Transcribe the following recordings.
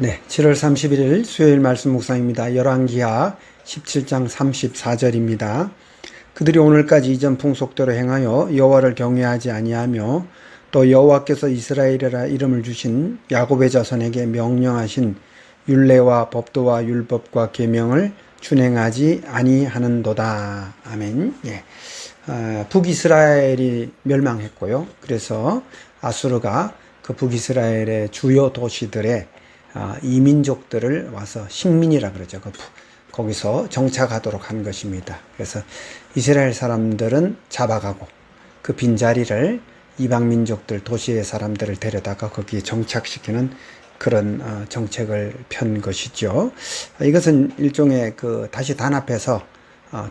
네, 7월 31일 수요일 말씀 묵상입니다. 열왕기하 17장 34절입니다. 그들이 오늘까지 이전 풍속대로 행하여 여호와를 경외하지 아니하며 또 여호와께서 이스라엘이라 이름을 주신 야곱의 자손에게 명령하신 율례와 법도와 율법과 계명을 준행하지 아니하는도다. 아멘. 예. 북이스라엘이 멸망했고요. 그래서 아수르가 그 북이스라엘의 주요 도시들에 이민족들을 와서 식민이라 그러죠. 거기서 정착하도록 한 것입니다. 그래서 이스라엘 사람들은 잡아가고 그 빈자리를 이방민족들, 도시의 사람들을 데려다가 거기에 정착시키는 그런 정책을 편 것이죠. 이것은 일종의 다시 단합해서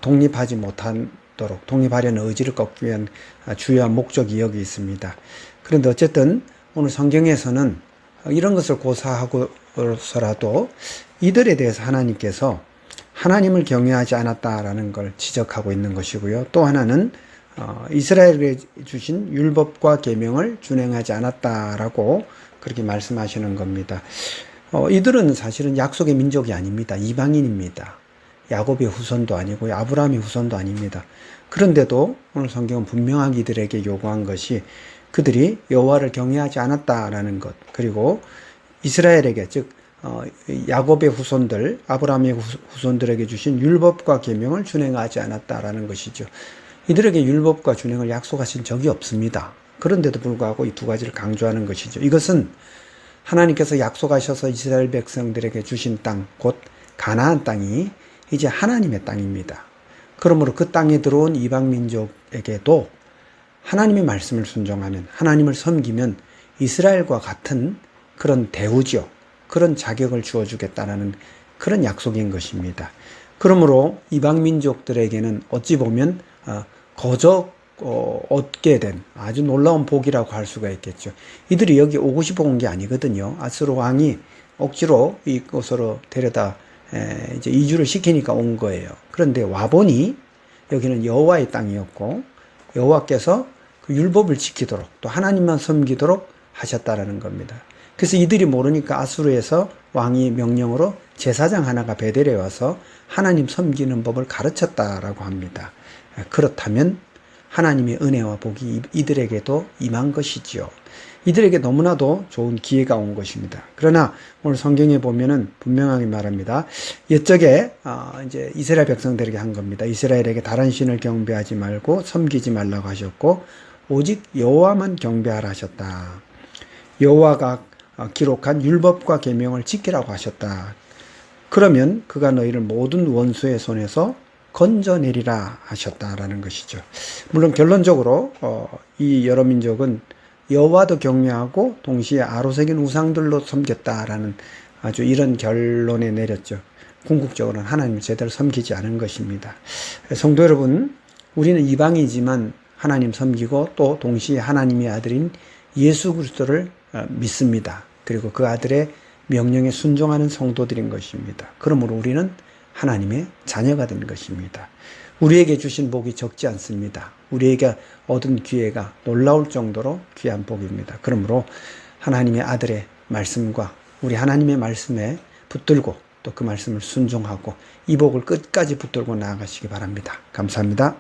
독립하지 못하도록 독립하려는 의지를 꺾기 위한 주요한 목적이 여기 있습니다. 그런데 어쨌든 오늘 성경에서는 이런 것을 고사하고서라도 이들에 대해서 하나님께서 하나님을 경외하지 않았다라는 걸 지적하고 있는 것이고요. 또 하나는 이스라엘에 주신 율법과 계명을 준행하지 않았다라고 그렇게 말씀하시는 겁니다. 이들은 사실은 약속의 민족이 아닙니다. 이방인입니다. 야곱의 후손도 아니고 아브라함의 후손도 아닙니다. 그런데도 오늘 성경은 분명하게 이들에게 요구한 것이 그들이 여호와를 경외하지 않았다라는 것, 그리고 이스라엘에게 즉 야곱의 후손들, 아브라함의 후손들에게 주신 율법과 계명을 준행하지 않았다라는 것이죠. 이들에게 율법과 준행을 약속하신 적이 없습니다. 그런데도 불구하고 이 두 가지를 강조하는 것이죠. 이것은 하나님께서 약속하셔서 이스라엘 백성들에게 주신 땅, 곧 가나안 땅이 이제 하나님의 땅입니다. 그러므로 그 땅에 들어온 이방 민족에게도 하나님의 말씀을 순종하면, 하나님을 섬기면 이스라엘과 같은 그런 대우죠. 그런 자격을 주어주겠다는 그런 약속인 것입니다. 그러므로 이방 민족들에게는 어찌 보면 거저 얻게 된 아주 놀라운 복이라고 할 수가 있겠죠. 이들이 여기 오고 싶어 온 게 아니거든요. 아수르 왕이 억지로 이곳으로 데려다 이제 이주를 시키니까 온 거예요. 그런데 와보니 여기는 여호와의 땅이었고 여호와께서 그 율법을 지키도록 또 하나님만 섬기도록 하셨다라는 겁니다. 그래서 이들이 모르니까 아수르에서 왕이 명령으로 제사장 하나가 베델에 와서 하나님 섬기는 법을 가르쳤다라고 합니다. 그렇다면 하나님의 은혜와 복이 이들에게도 임한 것이지요. 이들에게 너무나도 좋은 기회가 온 것입니다. 그러나 오늘 성경에 보면은 분명하게 말합니다. 옛적에 이제 이스라엘 백성들에게 한 겁니다. 이스라엘에게 다른 신을 경배하지 말고 섬기지 말라고 하셨고 오직 여호와만 경배하라 하셨다. 여호와가 기록한 율법과 계명을 지키라고 하셨다. 그러면 그가 너희를 모든 원수의 손에서 건져내리라 하셨다라는 것이죠. 물론 결론적으로 이 여러 민족은 여호와도 경외하고 동시에 아로새긴 우상들로 섬겼다라는 아주 이런 결론에 내렸죠. 궁극적으로는 하나님을 제대로 섬기지 않은 것입니다. 성도 여러분, 우리는 이방이지만 하나님 섬기고 또 동시에 하나님의 아들인 예수 그리스도를 믿습니다. 그리고 그 아들의 명령에 순종하는 성도들인 것입니다. 그러므로 우리는 하나님의 자녀가 된 것입니다. 우리에게 주신 복이 적지 않습니다. 우리에게 얻은 기회가 놀라울 정도로 귀한 복입니다. 그러므로 하나님의 아들의 말씀과 우리 하나님의 말씀에 붙들고 또 그 말씀을 순종하고 이 복을 끝까지 붙들고 나아가시기 바랍니다. 감사합니다.